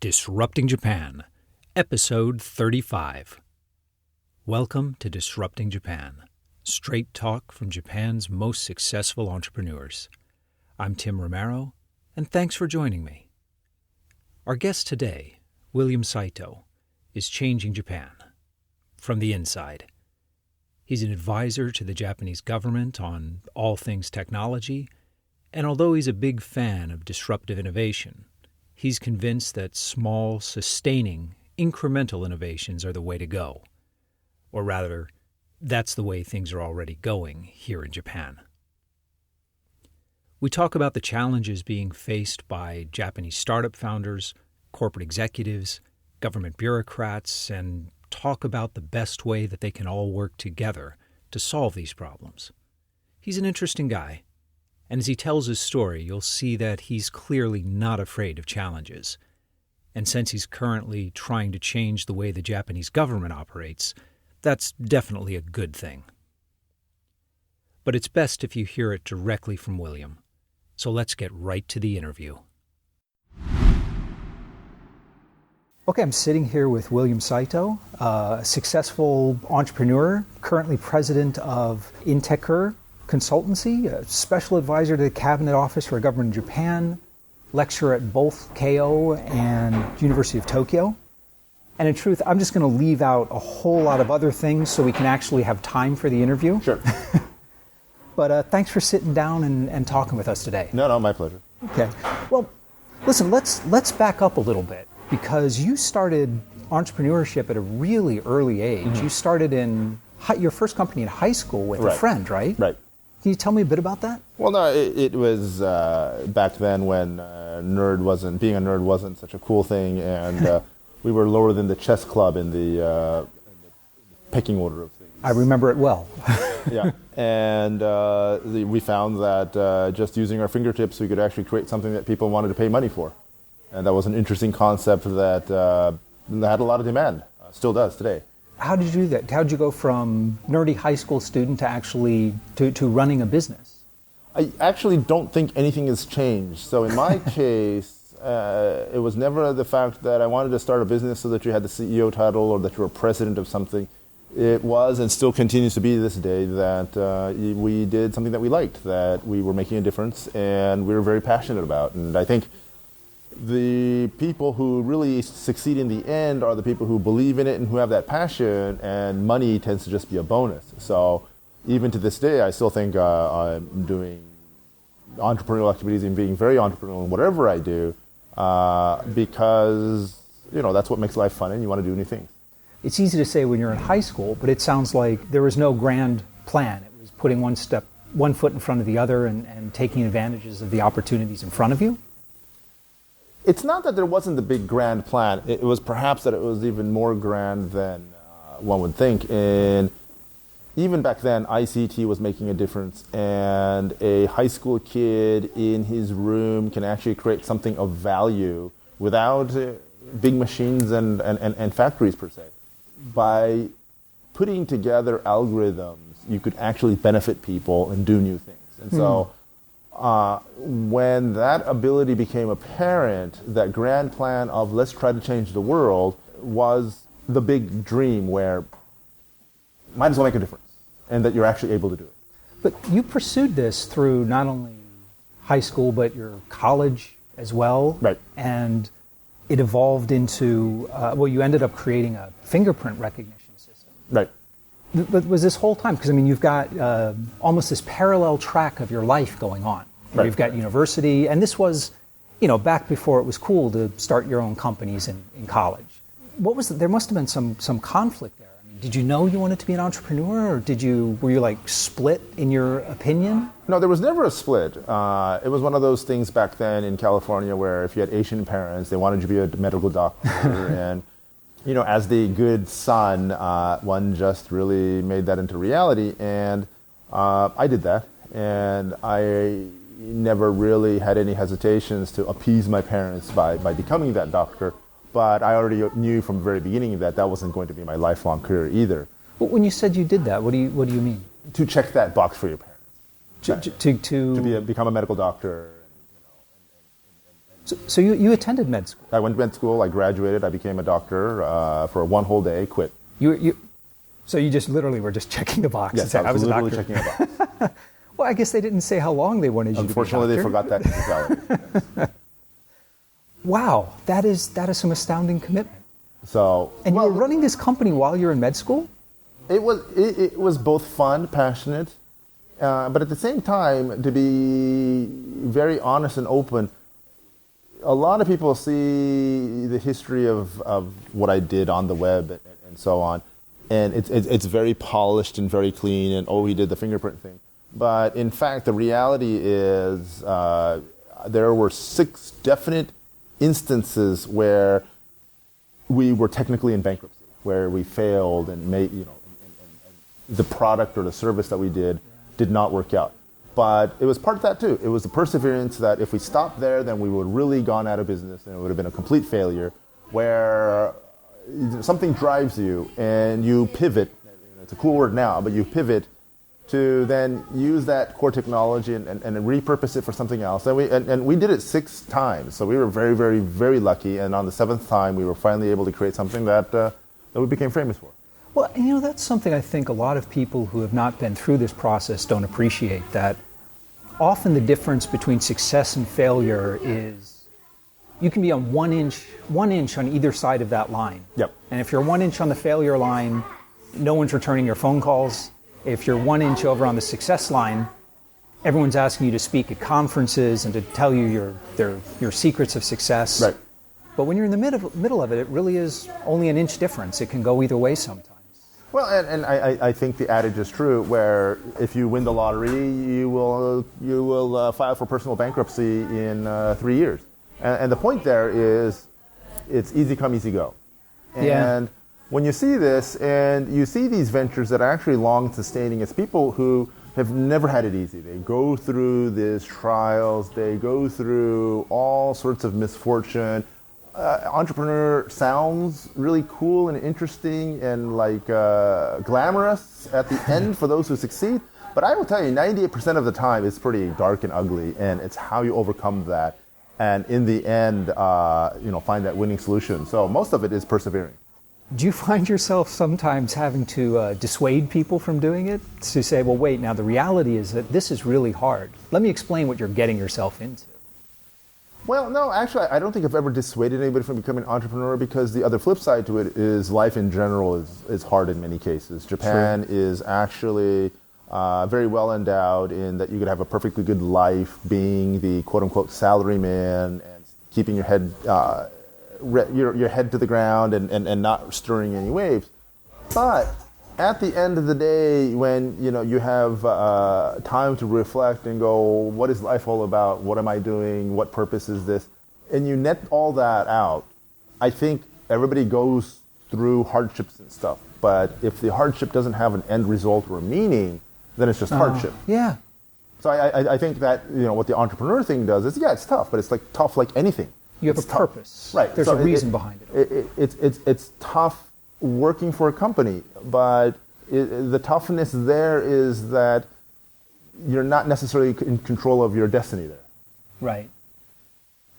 Disrupting Japan, Episode 35. Welcome to Disrupting Japan, straight talk from Japan's most successful entrepreneurs. I'm Tim Romero, and thanks for joining me. Our guest today, William Saito, is changing Japan from the inside. He's an advisor to the Japanese government on all things technology, and although he's a big fan of disruptive innovation, he's convinced that small, sustaining, incremental innovations are the way to go. Or rather, that's the way things are already going here in Japan. We talk about the challenges being faced by Japanese startup founders, corporate executives, government bureaucrats, and talk about the best way that they can all work together to solve these problems. He's an interesting guy. And as he tells his story, you'll see that he's clearly not afraid of challenges. And since he's currently trying to change the way the Japanese government operates, that's definitely a good thing. But it's best if you hear it directly from William. So let's get right to the interview. Okay, I'm sitting here with William Saito, a successful entrepreneur, currently president of Inteker Consultancy, a special advisor to the Cabinet Office for Government of Japan, lecturer at both Keio and University of Tokyo. And in truth, I'm just going to leave out a whole lot of other things so we can actually have time for the interview. Sure. But thanks for sitting down and talking with us today. No, my pleasure. Okay. Well, listen, let's back up a little bit, because you started entrepreneurship at a really early age. Mm-hmm. You started in your first company in high school with a friend, right? Right. Can you tell me a bit about that? Well, no, it was back then when being a nerd wasn't such a cool thing, and we were lower than the chess club in the pecking order of things. I remember it well. Yeah, and we found that just using our fingertips, we could actually create something that people wanted to pay money for, and that was an interesting concept that had a lot of demand. Still does today. How did you do that? How did you go from nerdy high school student to actually to running a business? I actually don't think anything has changed. So in my case, it was never the fact that I wanted to start a business so that you had the CEO title or that you were president of something. It was, and still continues to be this day, that we did something that we liked, that we were making a difference, and we were very passionate about. And I think the people who really succeed in the end are the people who believe in it and who have that passion, and money tends to just be a bonus. So even to this day, I still think I'm doing entrepreneurial activities and being very entrepreneurial in whatever I do, because that's what makes life fun, and you want to do new things. It's easy to say when you're in high school, but it sounds like there was no grand plan. It was putting one foot in front of the other and taking advantages of the opportunities in front of you. It's not that there wasn't the big grand plan. It was perhaps that it was even more grand than one would think. And even back then, ICT was making a difference. And a high school kid in his room can actually create something of value without big machines and factories per se. By putting together algorithms, you could actually benefit people and do new things. And so when that ability became apparent, that grand plan of let's try to change the world was the big dream, where might as well make a difference, and that you're actually able to do it. But you pursued this through not only high school, but your college as well. Right. And it evolved into, you ended up creating a fingerprint recognition system. Right. But was this whole time, because you've got almost this parallel track of your life going on. Right. You've got university, and this was, back before it was cool to start your own companies in college. There must have been some conflict there. Did you know you wanted to be an entrepreneur, or were you split in your opinion? No, there was never a split. It was one of those things back then in California where if you had Asian parents, they wanted you to be a medical doctor, and as the good son, one just really made that into reality, and I did that, and I never really had any hesitations to appease my parents by becoming that doctor, but I already knew from the very beginning that wasn't going to be my lifelong career either. But when you said you did that, what do you mean? To check that box for your parents. To become a medical doctor, So you attended med school. I went to med school. I graduated. I became a doctor for one whole day. Quit. So you just literally were just checking the box. Yes, I was literally a doctor. checking a box. Well, I guess they didn't say how long they wanted you to be a doctor. Unfortunately, they forgot that technicality. Wow, that is some astounding commitment. And you were running this company while you were in med school? It was both fun, passionate, but at the same time, to be very honest and open, a lot of people see the history of what I did on the web and so on, and it's very polished and very clean, and he did the fingerprint thing. But in fact, the reality is there were 6 definite instances where we were technically in bankruptcy, where we failed and and the product or the service that we did not work out. But it was part of that too. It was the perseverance that if we stopped there, then we would have really gone out of business and it would have been a complete failure, where something drives you and you pivot. It's a cool word now, but you pivot to then use that core technology and repurpose it for something else. And we did it 6 times. So we were very, very, very lucky. And on the 7th time, we were finally able to create something that we became famous for. Well, that's something I think a lot of people who have not been through this process don't appreciate, that often the difference between success and failure is you can be on 1 inch on either side of that line. Yep. And if you're 1 inch on the failure line, no one's returning your phone calls. If you're 1 inch over on the success line, everyone's asking you to speak at conferences and to tell you your secrets of success. Right. But when you're in the middle of it, it really is only an inch difference. It can go either way sometimes. Well, and I think the adage is true, where if you win the lottery, you will file for personal bankruptcy in 3 years. And the point there is, it's easy come, easy go. And when you see this, and you see these ventures that are actually long-sustaining, it's people who have never had it easy. They go through these trials, they go through all sorts of misfortune. Entrepreneur sounds really cool and interesting and glamorous at the end for those who succeed. But I will tell you, 98% of the time, it's pretty dark and ugly, and it's how you overcome that. And in the end, find that winning solution. So most of it is persevering. Do you find yourself sometimes having to dissuade people from doing it? To say, well, wait, now the reality is that this is really hard. Let me explain what you're getting yourself into. Well, no, actually, I don't think I've ever dissuaded anybody from becoming an entrepreneur, because the other flip side to it is life in general is hard in many cases. Japan is actually very well endowed in that you could have a perfectly good life being the quote-unquote salaryman and keeping your head your head to the ground and not stirring any waves. But at the end of the day, when you have time to reflect and go, what is life all about? What am I doing? What purpose is this? And you net all that out, I think everybody goes through hardships and stuff. But if the hardship doesn't have an end result or a meaning, then it's just hardship. Yeah. So I think that what the entrepreneur thing does is, it's tough, but it's tough like anything. You have a purpose. Right. There's a reason behind it. It's tough working for a company, but the toughness there is that you're not necessarily in control of your destiny there. Right.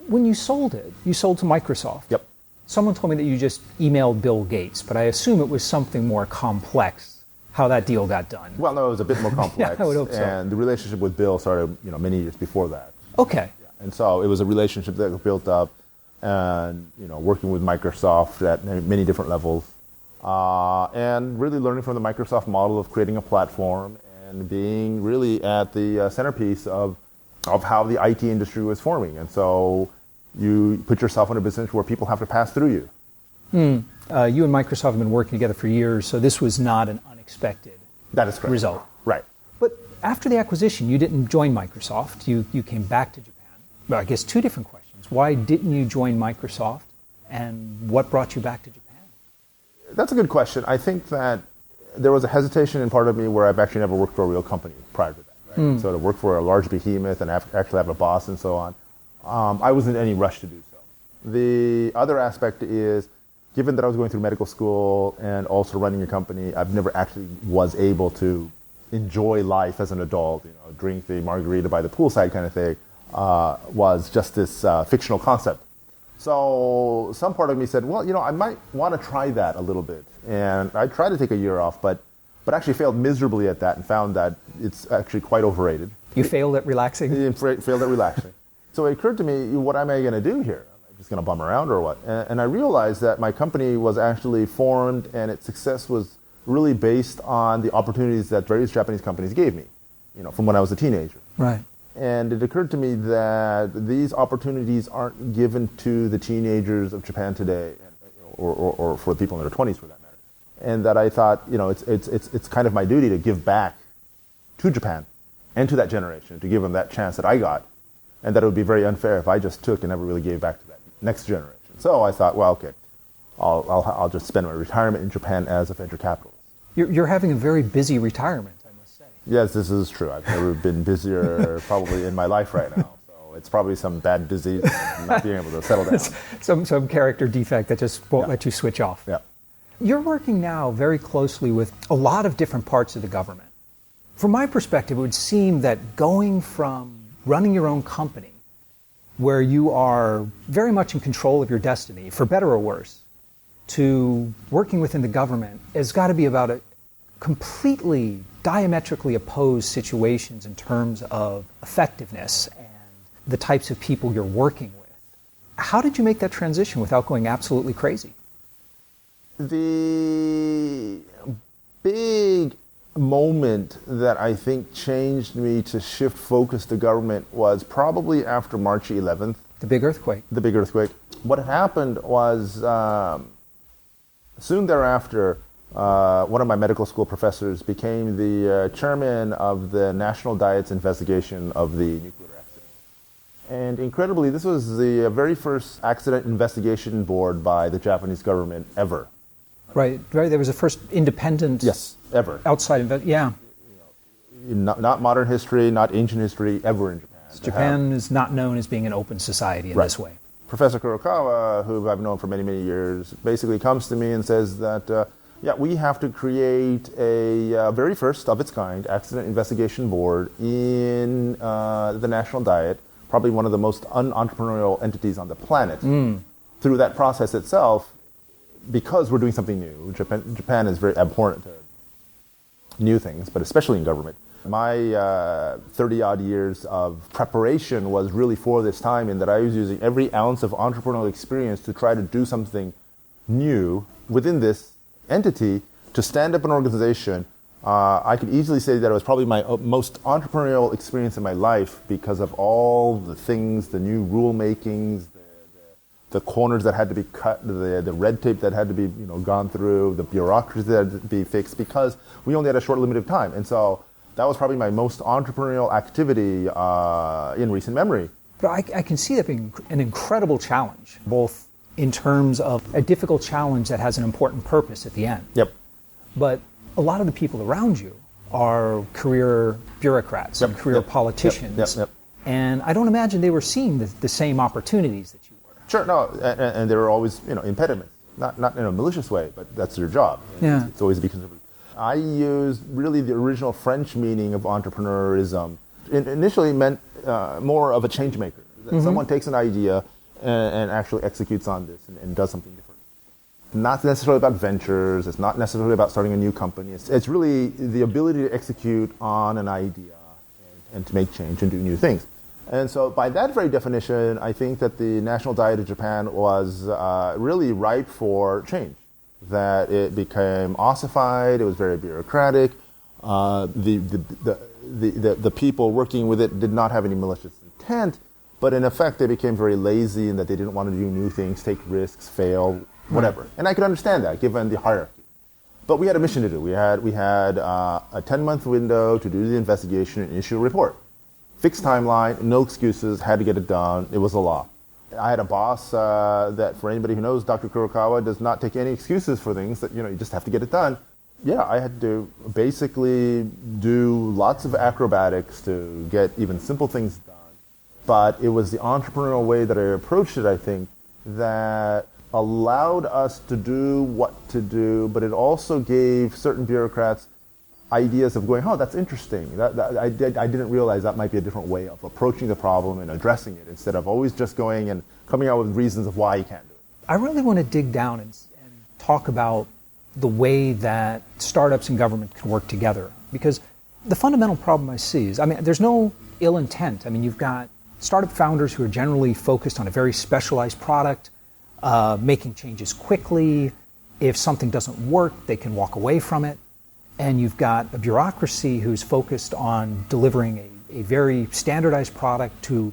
When you sold it, you sold to Microsoft. Yep. Someone told me that you just emailed Bill Gates, but I assume it was something more complex, how that deal got done. Well, no, it was a bit more complex. Yeah, I would hope so. And the relationship with Bill started, many years before that. Okay. And so it was a relationship that was built up, and working with Microsoft at many different levels, and really learning from the Microsoft model of creating a platform and being really at the centerpiece of how the IT industry was forming. And so you put yourself in a business where people have to pass through you. You and Microsoft have been working together for years, so this was not an unexpected That is correct. result. Right. But after the acquisition, you didn't join Microsoft. You came back to Japan. Well, I guess 2 different questions. Why didn't you join Microsoft, and what brought you back to Japan? That's a good question. I think that there was a hesitation in part of me where I've actually never worked for a real company prior to that. Right? So to work for a large behemoth and actually have a boss and so on, I wasn't in any rush to do so. The other aspect is, given that I was going through medical school and also running a company, I've never actually was able to enjoy life as an adult, drink the margarita by the poolside kind of thing. was just this fictional concept. So some part of me said, well, I might want to try that a little bit. And I tried to take a year off, but actually failed miserably at that and found that it's actually quite overrated. You failed at relaxing? Failed at relaxing. So it occurred to me, what am I going to do here? Am I just going to bum around or what? And I realized that my company was actually formed and its success was really based on the opportunities that various Japanese companies gave me, from when I was a teenager. Right. And it occurred to me that these opportunities aren't given to the teenagers of Japan today, or for the people in their 20s for that matter. And that I thought, it's kind of my duty to give back to Japan and to that generation, to give them that chance that I got, and that it would be very unfair if I just took and never really gave back to that next generation. So I thought, well, okay, I'll just spend my retirement in Japan as a venture capitalist. You're having a very busy retirement, I must say. Yes, this is true. I've never been busier probably in my life right now. So it's probably some bad disease, not being able to settle down. some character defect that just won't let you switch off. Yeah. You're working now very closely with a lot of different parts of the government. From my perspective, it would seem that going from running your own company, where you are very much in control of your destiny, for better or worse, to working within the government has got to be about a completely diametrically opposed situations in terms of effectiveness and the types of people you're working with. How did you make that transition without going absolutely crazy? The big moment that I think changed me to shift focus to government was probably after March 11th. The big earthquake. The big earthquake. What happened was soon thereafter, one of my medical school professors became the chairman of the National Diet's investigation of the nuclear accident. And incredibly, this was the very first accident investigation board by the Japanese government ever. Right. There was a first independent... Yes, ever. Outside... Yeah. Not modern history, not ancient history, ever in Japan. Japan is not known as being an open society in this way. Professor Kurokawa, who I've known for many, many years, basically comes to me and says that, we have to create a very first of its kind accident investigation board in the National Diet, probably one of the most un-entrepreneurial entities on the planet. Through that process itself, because we're doing something new, Japan is very abhorrent to new things, but especially in government. My 30-odd years of preparation was really for this time, in that I was using every ounce of entrepreneurial experience to try to do something new within this entity to stand up an organization. I could easily say that it was probably my most entrepreneurial experience in my life because of all the things, the new rule makings, the corners that had to be cut, the red tape that had to be gone through, the bureaucracy that had to be fixed, because we only had a short limited time. And so that was probably my most entrepreneurial activity in recent memory. But I can see that being an incredible challenge, both in terms of a difficult challenge that has an important purpose at the end. Yep. But a lot of the people around you are career bureaucrats and career politicians. Yep. And I don't imagine they were seeing the same opportunities that you were. Sure, no, and there were always impediments, not in a malicious way, but that's their job. Yeah. It's always to be conservative. I used really the original French meaning of entrepreneurism. It initially meant more of a change maker. Someone takes an idea and actually executes on this and does something different. Not necessarily about ventures. It's not necessarily about starting a new company. It's really the ability to execute on an idea and to make change and do new things. And so by that very definition, I think that the National Diet of Japan was really ripe for change. That it became ossified, it was very bureaucratic. The people working with it did not have any malicious intent, but in effect they became very lazy in that they didn't want to do new things, take risks, fail, whatever. Right. And I could understand that given the hierarchy. But we had a mission to do. We had a 10-month window to do the investigation and issue a report. Fixed timeline, no excuses, had to get it done. It was a law. I had a boss that, for anybody who knows, Dr. Kurokawa does not take any excuses for things, that you just have to get it done. Yeah, I had to basically do lots of acrobatics to get even simple things done. But it was the entrepreneurial way that I approached it, I think, that allowed us to do what to do, but it also gave certain bureaucrats ideas of going, oh, that's interesting. I didn't realize that might be a different way of approaching the problem and addressing it instead of always just going and coming out with reasons of why you can't do it. I really want to dig down and talk about the way that startups and government can work together, because the fundamental problem I see is, there's no ill intent. You've got startup founders who are generally focused on a very specialized product, making changes quickly. If something doesn't work, they can walk away from it. And you've got a bureaucracy who's focused on delivering a very standardized product to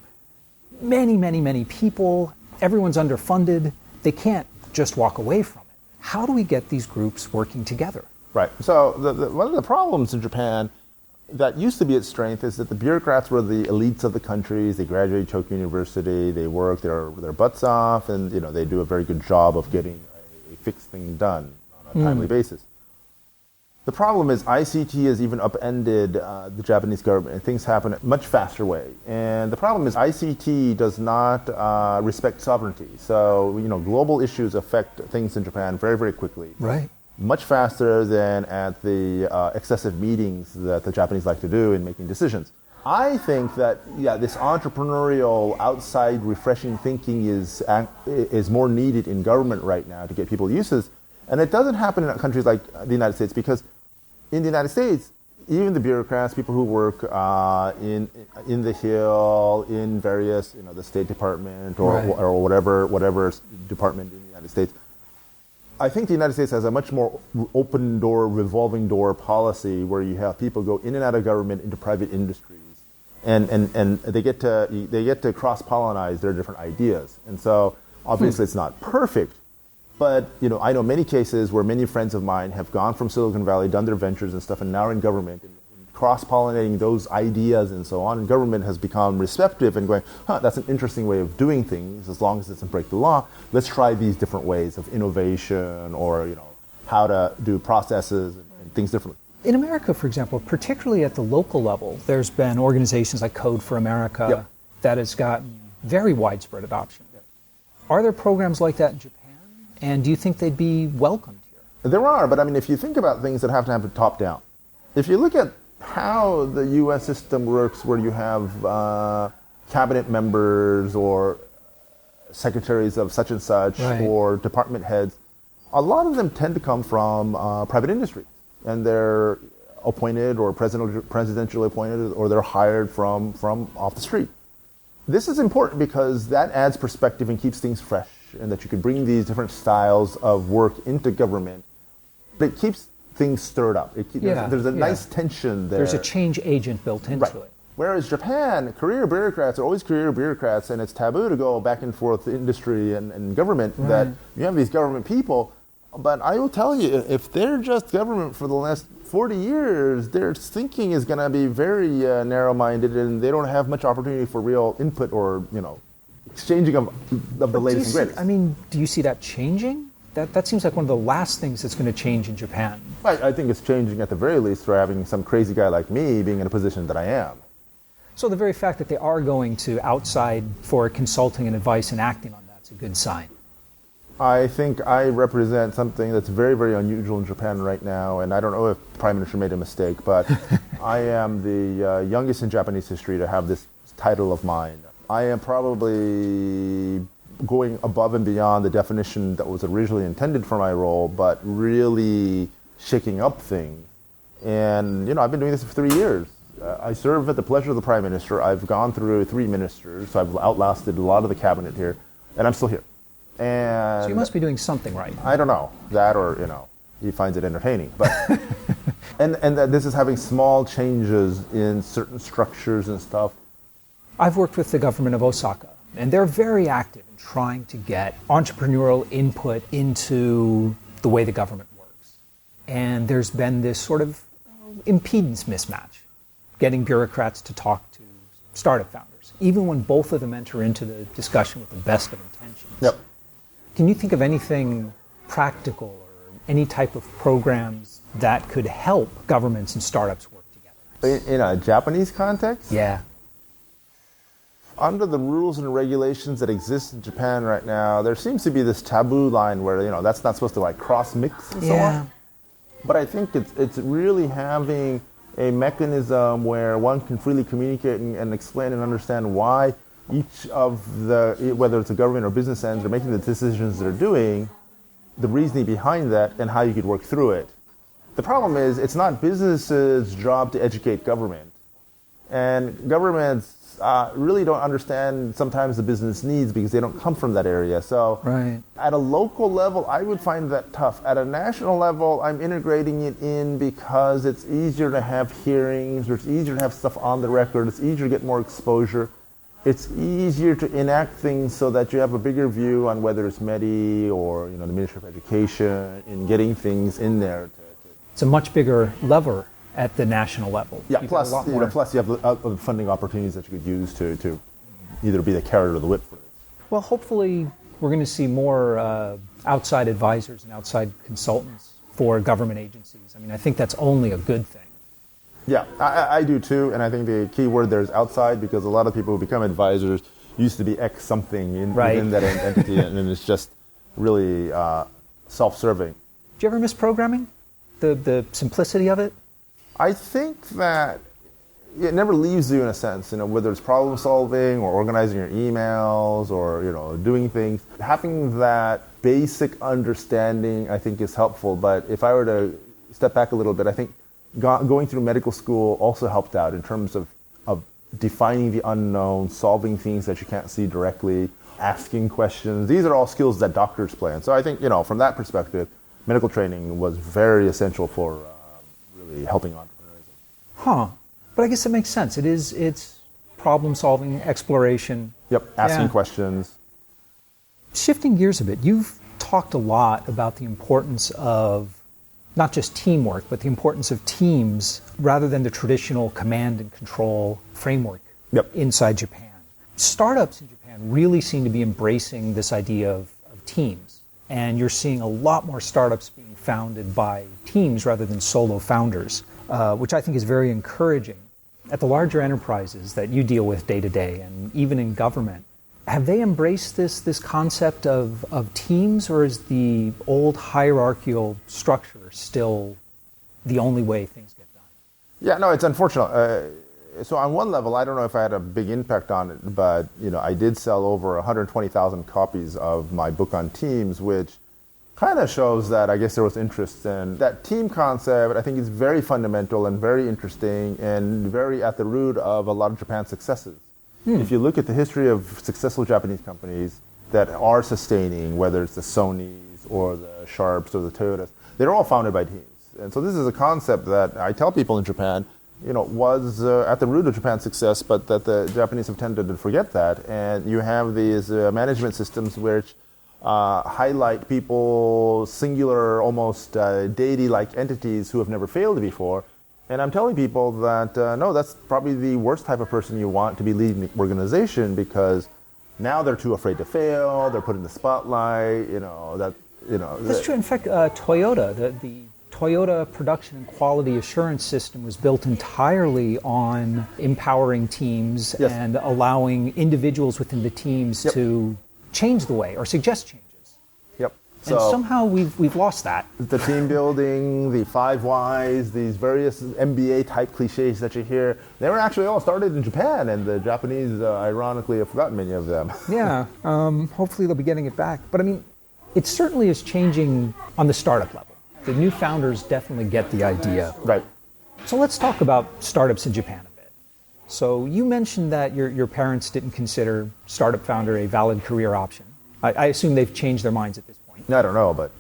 many, many, many people. Everyone's underfunded. They can't just walk away from it. How do we get these groups working together? Right. So one of the problems in Japan that used to be its strength is that the bureaucrats were the elites of the countries. They graduate Tokyo University, they work their butts off, and they do a very good job of getting a fixed thing done on a timely basis. The problem is ICT has even upended the Japanese government, and things happen at a much faster way. And the problem is ICT does not respect sovereignty. So, global issues affect things in Japan very, very quickly. Right. Much faster than at the excessive meetings that the Japanese like to do in making decisions. I think that, this entrepreneurial, outside, refreshing thinking is more needed in government right now to get people used to this. And it doesn't happen in countries like the United States, because in the United States, even the bureaucrats, people who work in the Hill, in various, the State Department or whatever department in the United States, I think the United States has a much more open door, revolving door policy where you have people go in and out of government into private industries, and they get to cross-pollinize their different ideas. And so obviously it's not perfect. But, I know many cases where many friends of mine have gone from Silicon Valley, done their ventures and stuff, and now are in government, and cross-pollinating those ideas and so on. And government has become receptive and going, that's an interesting way of doing things, as long as it doesn't break the law. Let's try these different ways of innovation, or, how to do processes and things differently. In America, for example, particularly at the local level, there's been organizations like Code for America that has gotten very widespread adoption. Are there programs like that in Japan? And do you think they'd be welcomed here? There are, but if you think about things that have to happen top down, if you look at how the U.S. system works, where you have cabinet members or secretaries of such and such, or department heads, a lot of them tend to come from private industry, and they're appointed or presidentially appointed, or they're hired from off the street. This is important because that adds perspective and keeps things fresh, and that you could bring these different styles of work into government, but it keeps things stirred up. There's a nice tension there. There's a change agent built into it. Whereas Japan, career bureaucrats are always career bureaucrats, and it's taboo to go back and forth industry and government, that you have these government people. But I will tell you, if they're just government for the last 40 years, their thinking is going to be very narrow-minded, and they don't have much opportunity for real input or, exchanging of the latest and greatest. Do you see that changing? That seems like one of the last things that's going to change in Japan. I think it's changing at the very least for having some crazy guy like me being in a position that I am. So the very fact that they are going to outside for consulting and advice and acting on that's a good sign. I think I represent something that's very, very unusual in Japan right now, and I don't know if the Prime Minister made a mistake, but I am the youngest in Japanese history to have this title of mine. I am probably going above and beyond the definition that was originally intended for my role, but really shaking up things. And, I've been doing this for 3 years. I serve at the pleasure of the Prime Minister. I've gone through 3 ministers, so I've outlasted a lot of the cabinet here, and I'm still here. And so you must be doing something right. I don't know. That or, he finds it entertaining. But and that this is having small changes in certain structures and stuff. I've worked with the government of Osaka, and they're very active in trying to get entrepreneurial input into the way the government works. And there's been this sort of impedance mismatch, getting bureaucrats to talk to startup founders, even when both of them enter into the discussion with the best of intentions. Yep. Can you think of anything practical or any type of programs that could help governments and startups work together? In a Japanese context? Yeah. Under the rules and regulations that exist in Japan right now, there seems to be this taboo line where, that's not supposed to cross-mix and so on. But I think it's really having a mechanism where one can freely communicate and explain and understand why each of the, whether it's a government or business ends, are making the decisions they're doing, the reasoning behind that, and how you could work through it. The problem is, it's not businesses' job to educate government. And governments really don't understand sometimes the business needs because they don't come from that area. So Right. at a local level, I would find that tough. At a national level, I'm integrating it in because it's easier to have hearings, or it's easier to have stuff on the record, it's easier to get more exposure. It's easier to enact things so that you have a bigger view on whether it's MEDI or the Ministry of Education, in getting things in there. It's a much bigger lever at the national level. Yeah, You've plus, got a lot more. plus you have the funding opportunities that you could use to either be the carrot or the whip for it. Well, hopefully we're going to see more outside advisors and outside consultants for government agencies. I mean, I think that's only a good thing. Yeah, I do too, and I think the key word there is outside, because a lot of people who become advisors used to be X something within that entity, and it's just really self-serving. Do you ever miss programming? The simplicity of it? I think that it never leaves you in a sense, whether it's problem solving or organizing your emails or, doing things. Having that basic understanding, I think, is helpful. But if I were to step back a little bit, I think going through medical school also helped out in terms of defining the unknown, solving things that you can't see directly, asking questions. These are all skills that doctors play. And so I think, from that perspective, medical training was very essential for really helping entrepreneurs. Huh. But I guess it makes sense. It's problem solving, exploration. Yep, asking questions. Shifting gears a bit, you've talked a lot about the importance of not just teamwork, but the importance of teams rather than the traditional command and control framework inside Japan. Startups in Japan really seem to be embracing this idea of teams. And you're seeing a lot more startups being founded by teams rather than solo founders, which I think is very encouraging. At the larger enterprises that you deal with day to day, and even in government, have they embraced this concept of teams, or is the old hierarchical structure still the only way things get done? Yeah, no, it's unfortunate. So on one level, I don't know if I had a big impact on it, but I did sell over 120,000 copies of my book on teams, which kind of shows that I guess there was interest in that team concept. I think is very fundamental and very interesting and very at the root of a lot of Japan's successes. If you look at the history of successful Japanese companies that are sustaining, whether it's the Sonys or the Sharps or the Toyotas, they're all founded by teams. And so this is a concept that I tell people in Japan, was at the root of Japan's success, but that the Japanese have tended to forget that. And you have these management systems which highlight people, singular, almost deity-like entities who have never failed before. And I'm telling people that, no, that's probably the worst type of person you want to be leading the organization, because now they're too afraid to fail, they're put in the spotlight, That's true. In fact, Toyota, the Toyota production and quality assurance system was built entirely on empowering teams and allowing individuals within the teams to change the way or suggest changes. So and somehow we've lost that. The team building, the 5 whys, these various MBA type cliches that you hear, they were actually all started in Japan, and the Japanese, ironically, have forgotten many of them. Yeah, hopefully they'll be getting it back. But I mean, it certainly is changing on the startup level. The new founders definitely get the idea. Right. So let's talk about startups in Japan a bit. So you mentioned that your parents didn't consider startup founder a valid career option. I assume they've changed their minds at this point. I don't know, but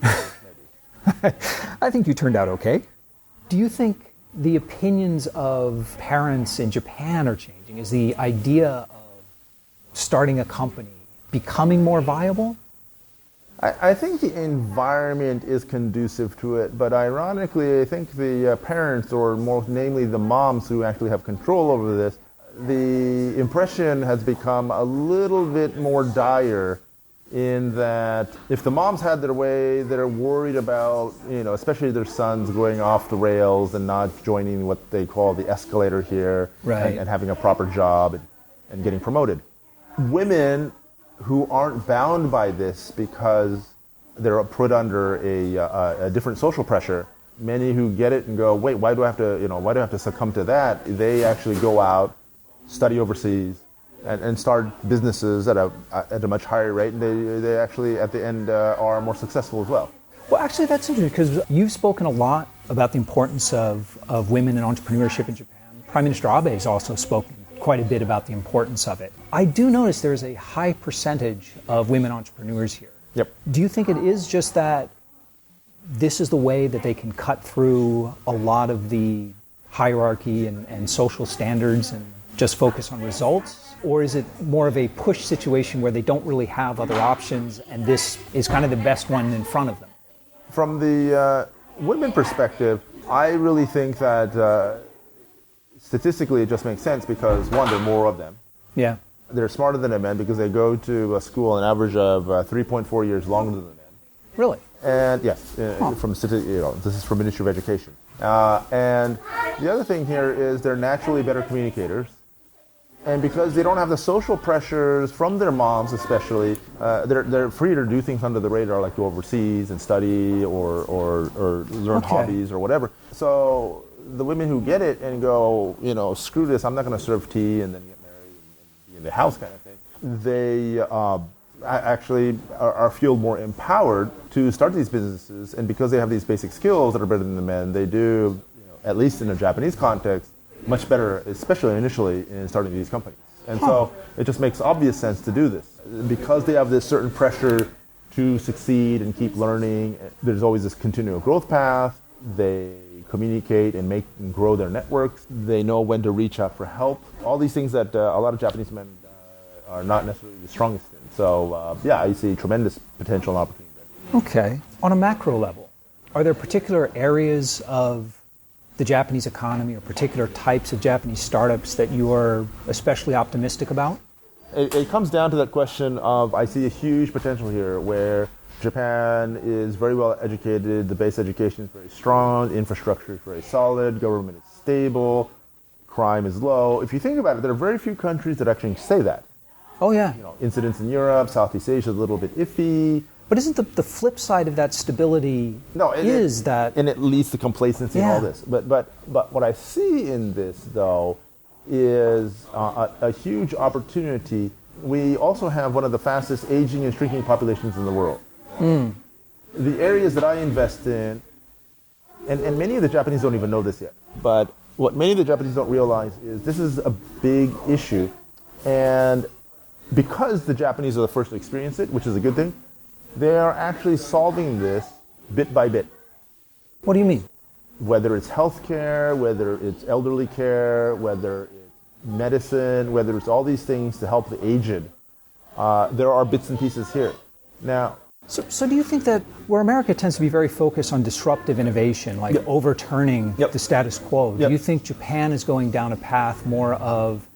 maybe. I think you turned out okay. Do you think the opinions of parents in Japan are changing? Is the idea of starting a company becoming more viable? I think the environment is conducive to it, but ironically, I think the parents, or more namely the moms who actually have control over this, the impression has become a little bit more dire, in that if the moms had their way, they're worried about, especially their sons going off the rails and not joining what they call the escalator here, and having a proper job and getting promoted. Women who aren't bound by this because they're put under a different social pressure, many who get it and go, wait, why do I have to succumb to that? They actually go out, study overseas, and start businesses at a much higher rate, and they actually at the end are more successful as well. Well, actually, that's interesting because you've spoken a lot about the importance of women in entrepreneurship in Japan. Prime Minister Abe has also spoken quite a bit about the importance of it. I do notice there's a high percentage of women entrepreneurs here. Yep. Do you think it is just that this is the way that they can cut through a lot of the hierarchy and social standards and just focus on results? Or is it more of a push situation where they don't really have other options and this is kind of the best one in front of them? From the women perspective, I really think that statistically it just makes sense because, one, there are more of them. Yeah. They're smarter than the men because they go to a school an average of 3.4 years longer than the men. Really? And yes, this is from Ministry of Education. And the other thing here is they're naturally better communicators. And because they don't have the social pressures from their moms especially, they're free to do things under the radar, like go overseas and study or learn hobbies or whatever. So the women who get it and go, screw this, I'm not going to serve tea and then get married and be in the house kind of thing, they actually are feel more empowered to start these businesses. And because they have these basic skills that are better than the men, they do, at least in a Japanese context, much better, especially initially, in starting these companies. And so it just makes obvious sense to do this. Because they have this certain pressure to succeed and keep learning, there's always this continual growth path. They communicate and make and grow their networks. They know when to reach out for help. All these things that a lot of Japanese men are not necessarily the strongest in. So, I see tremendous potential and opportunity there. Okay. On a macro level, are there particular areas of the Japanese economy or particular types of Japanese startups that you are especially optimistic about? It comes down to that question of, I see a huge potential here where Japan is very well educated, the base education is very strong, the infrastructure is very solid, government is stable, crime is low. If you think about it, there are very few countries that actually say that. Oh, yeah. Incidents in Europe, Southeast Asia is a little bit iffy. But isn't the flip side of that stability that... And it leads to complacency and all this. But what I see in this, though, is a huge opportunity. We also have one of the fastest aging and shrinking populations in the world. Mm. The areas that I invest in, and many of the Japanese don't even know this yet, but what many of the Japanese don't realize is this is a big issue. And because the Japanese are the first to experience it, which is a good thing, they are actually solving this bit by bit. What do you mean? Whether it's healthcare, whether it's elderly care, whether it's medicine, whether it's all these things to help the aged, there are bits and pieces here. Now, so do you think that where America tends to be very focused on disruptive innovation, like overturning the status quo, do you think Japan is going down a path more of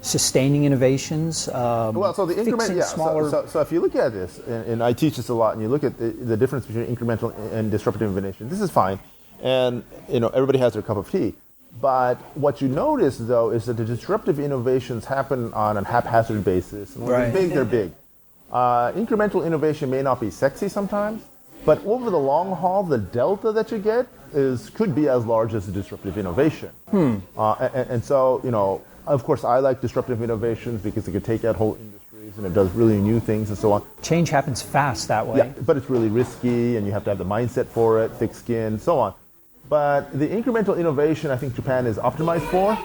sustaining innovations, so the increment, smaller... So if you look at this, and I teach this a lot, and you look at the difference between incremental and disruptive innovation, this is fine, and everybody has their cup of tea. But what you notice, though, is that the disruptive innovations happen on a haphazard basis, and when they're big, they're big. Incremental innovation may not be sexy sometimes, but over the long haul, the delta that you get could be as large as the disruptive innovation. And so, of course, I like disruptive innovations because it can take out whole industries and it does really new things and so on. Change happens fast that way. Yeah, but it's really risky and you have to have the mindset for it, thick skin, so on. But the incremental innovation I think Japan is optimized for.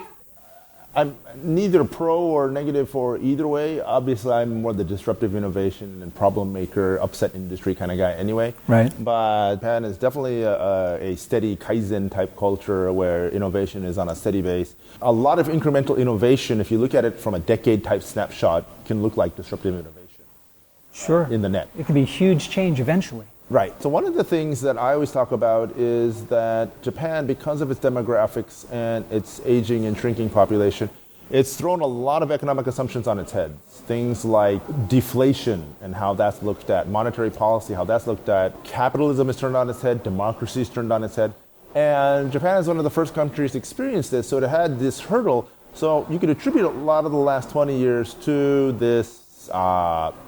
I'm neither pro or negative for either way. Obviously, I'm more the disruptive innovation and problem maker, upset industry kind of guy anyway. Right. But Japan is definitely a steady Kaizen type culture where innovation is on a steady base. A lot of incremental innovation, if you look at it from a decade type snapshot, can look like disruptive innovation. Sure. In the net. It can be huge change eventually. Right. So one of the things that I always talk about is that Japan, because of its demographics and its aging and shrinking population, it's thrown a lot of economic assumptions on its head. Things like deflation and how that's looked at, monetary policy, how that's looked at, capitalism is turned on its head, democracy is turned on its head. And Japan is one of the first countries to experience this, so it had this hurdle. So you could attribute a lot of the last 20 years to this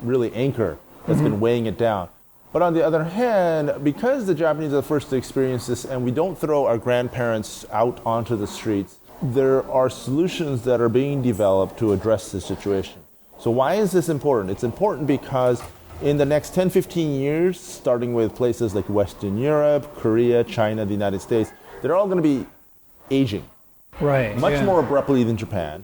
really anchor that's been weighing it down. But on the other hand, because the Japanese are the first to experience this and we don't throw our grandparents out onto the streets, there are solutions that are being developed to address this situation. So why is this important? It's important because in the next 10, 15 years, starting with places like Western Europe, Korea, China, the United States, they're all going to be aging. Right. Much more abruptly than Japan.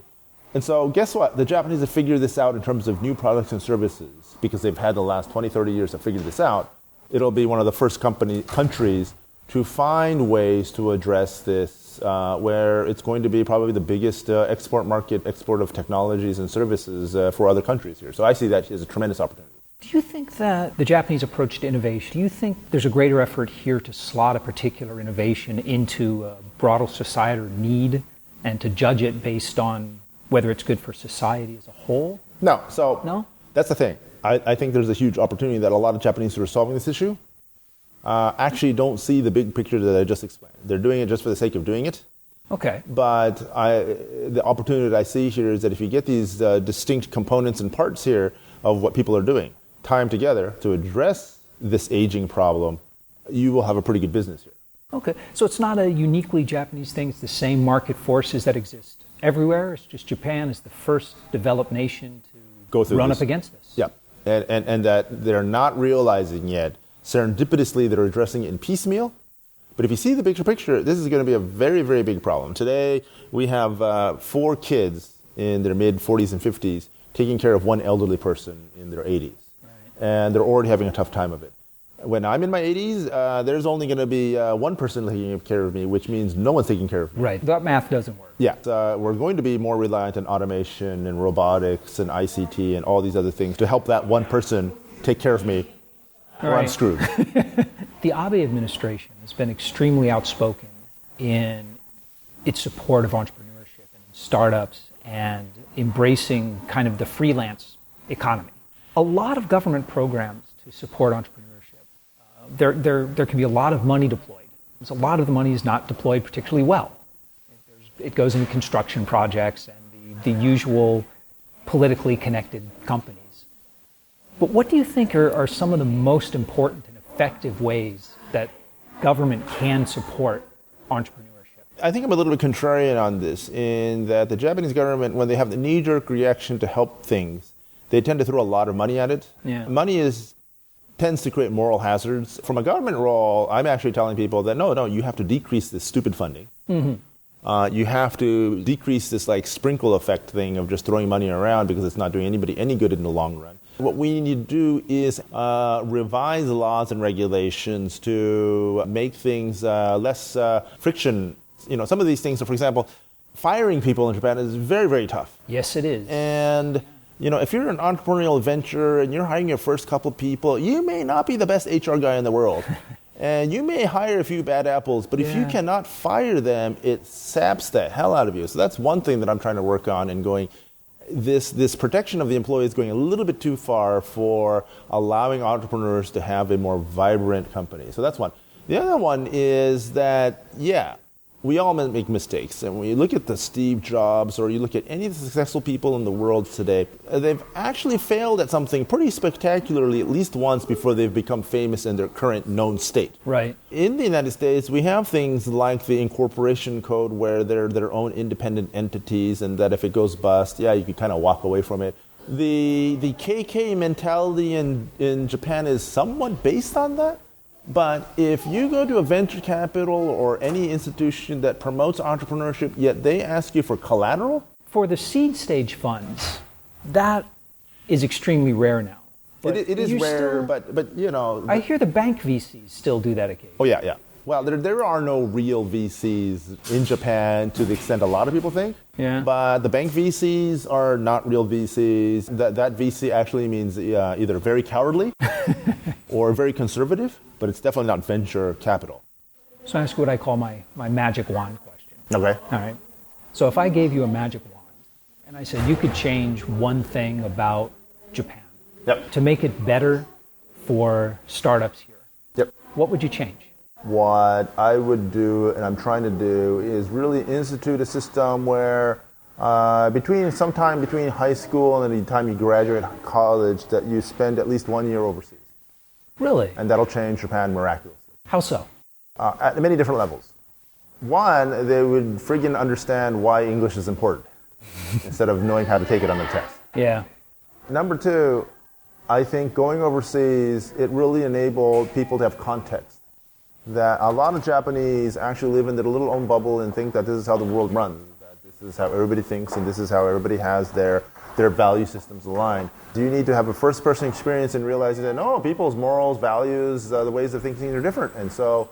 And so guess what? The Japanese have figured this out in terms of new products and services because they've had the last 20, 30 years to figure this out. It'll be one of the first countries to find ways to address this, where it's going to be probably the biggest export of technologies and services for other countries here. So I see that as a tremendous opportunity. Do you think that the Japanese approach to innovation, do you think there's a greater effort here to slot a particular innovation into a broader societal need and to judge it based on whether it's good for society as a whole? No. So no? That's the thing. I think there's a huge opportunity that a lot of Japanese who are solving this issue actually don't see the big picture that I just explained. They're doing it just for the sake of doing it. Okay. But the opportunity that I see here is that if you get these distinct components and parts here of what people are doing, time together to address this aging problem, you will have a pretty good business here. Okay. So it's not a uniquely Japanese thing. It's the same market forces that exist everywhere. It's just Japan is the first developed nation to go through run this. Up against this. Yeah. And that they're not realizing yet, serendipitously, they're addressing it in piecemeal. But if you see the bigger picture, this is going to be a very, very big problem. Today, we have 4 kids in their mid-40s and 50s taking care of one elderly person in their 80s. Right. And they're already having a tough time of it. When I'm in my 80s, there's only going to be one person taking care of me, which means no one's taking care of me. Right. That math doesn't work. Yeah. We're going to be more reliant on automation and robotics and ICT and all these other things to help that one person take care of me, or I'm screwed. The Abe administration has been extremely outspoken in its support of entrepreneurship and startups and embracing kind of the freelance economy. A lot of government programs to support entrepreneurship. There can be a lot of money deployed. A lot of the money is not deployed particularly well. It goes into construction projects and the usual politically connected companies. But what do you think are some of the most important and effective ways that government can support entrepreneurship? I think I'm a little bit contrarian on this in that the Japanese government, when they have the knee-jerk reaction to help things, they tend to throw a lot of money at it. Yeah. Money tends to create moral hazards. From a government role, I'm actually telling people that no, you have to decrease this stupid funding. Mm-hmm. You have to decrease this like sprinkle effect thing of just throwing money around because it's not doing anybody any good in the long run. What we need to do is revise laws and regulations to make things less friction. You know, some of these things, for example, firing people in Japan is very, very tough. Yes, it is. And you know, if you're an entrepreneurial venture and you're hiring your first couple people, you may not be the best HR guy in the world. And you may hire a few bad apples, but if you cannot fire them, it saps the hell out of you. So that's one thing that I'm trying to work on and going, this protection of the employee is going a little bit too far for allowing entrepreneurs to have a more vibrant company. So that's one. The other one is that, we all make mistakes. And when you look at the Steve Jobs or you look at any of the successful people in the world today, they've actually failed at something pretty spectacularly at least once before they've become famous in their current known state. Right. In the United States, we have things like the incorporation code where they're their own independent entities and that if it goes bust, you can kind of walk away from it. The KK mentality in Japan is somewhat based on that. But if you go to a venture capital or any institution that promotes entrepreneurship, yet they ask you for collateral? For the seed stage funds, that is extremely rare now. It is rare, but you know... I hear the bank VCs still do that occasionally. Oh, yeah. Well, there are no real VCs in Japan to the extent a lot of people think. Yeah. But the bank VCs are not real VCs. That VC actually means either very cowardly or very conservative, but it's definitely not venture capital. So I ask what I call my magic wand question. Okay. All right. So if I gave you a magic wand and I said you could change one thing about Japan to make it better for startups here, what would you change? What I would do, and I'm trying to do, is really institute a system where sometime between high school and the time you graduate college, that you spend at least 1 year overseas. Really? And that'll change Japan miraculously. How so? At many different levels. One, they would friggin' understand why English is important instead of knowing how to take it on the test. Yeah. Number two, I think going overseas, it really enabled people to have context. That a lot of Japanese actually live in their little own bubble and think that this is how the world runs, that this is how everybody thinks and this is how everybody has their value systems aligned. Do you need to have a first-person experience and realizing that, no, people's morals, values, the ways of thinking are different. And so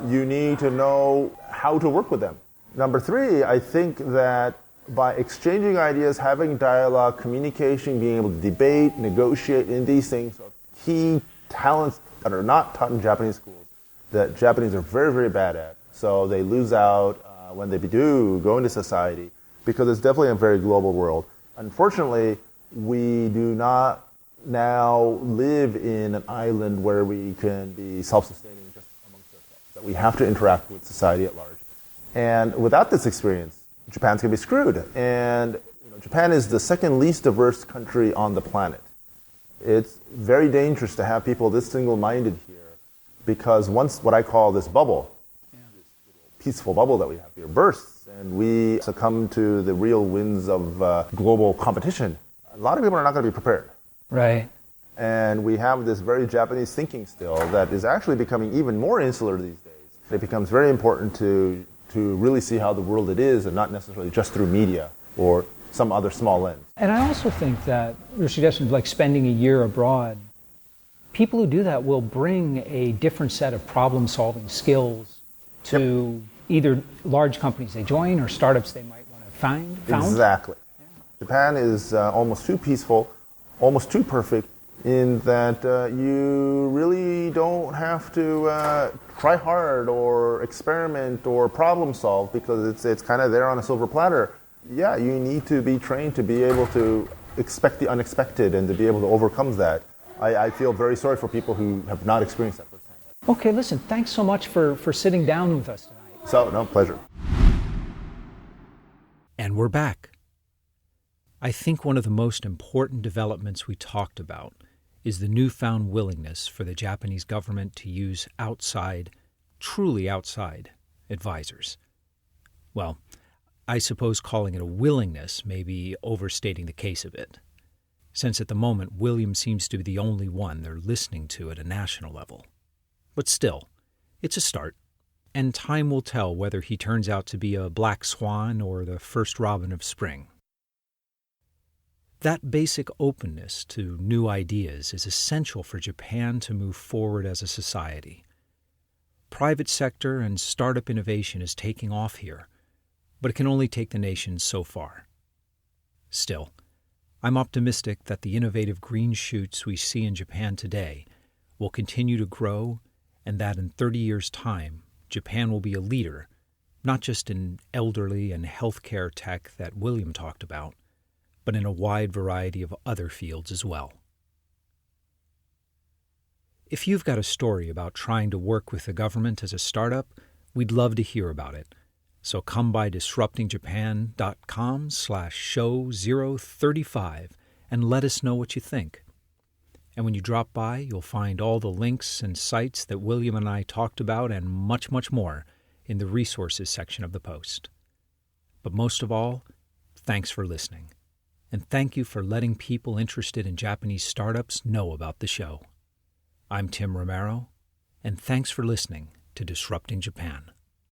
you need to know how to work with them. Number three, I think that by exchanging ideas, having dialogue, communication, being able to debate, negotiate, and these things are key talents that are not taught in Japanese schools, that Japanese are very, very bad at. So they lose out when they do go into society, because it's definitely a very global world. Unfortunately, we do not now live in an island where we can be self-sustaining just amongst ourselves, that we have to interact with society at large. And without this experience, Japan's going to be screwed. And Japan is the second least diverse country on the planet. It's very dangerous to have people this single-minded here, because once what I call this bubble, this peaceful bubble that we have here, bursts, and we succumb to the real winds of global competition, a lot of people are not going to be prepared. Right. And we have this very Japanese thinking still that is actually becoming even more insular these days. It becomes very important to really see how the world it is, and not necessarily just through media or some other small lens. And I also think that your suggestion of like spending a year abroad, people who do that will bring a different set of problem-solving skills to either large companies they join or startups they might want to found. Exactly. Yeah. Japan is almost too peaceful, almost too perfect, in that you really don't have to try hard or experiment or problem solve, because it's kind of there on a silver platter. Yeah, you need to be trained to be able to expect the unexpected and to be able to overcome that. I feel very sorry for people who have not experienced that firsthand. Okay, listen, thanks so much for sitting down with us tonight. So, no, pleasure. And we're back. I think one of the most important developments we talked about is the newfound willingness for the Japanese government to use outside, truly outside, advisors. Well, I suppose calling it a willingness may be overstating the case a bit, since at the moment William seems to be the only one they're listening to at a national level. But still, it's a start, and time will tell whether he turns out to be a black swan or the first robin of spring. That basic openness to new ideas is essential for Japan to move forward as a society. Private sector and startup innovation is taking off here, but it can only take the nation so far. Still, I'm optimistic that the innovative green shoots we see in Japan today will continue to grow, and that in 30 years' time, Japan will be a leader, not just in elderly and healthcare tech that William talked about, but in a wide variety of other fields as well. If you've got a story about trying to work with the government as a startup, we'd love to hear about it. So come by disruptingjapan.com/show035 and let us know what you think. And when you drop by, you'll find all the links and sites that William and I talked about and much, much more in the resources section of the post. But most of all, thanks for listening. And thank you for letting people interested in Japanese startups know about the show. I'm Tim Romero, and thanks for listening to Disrupting Japan.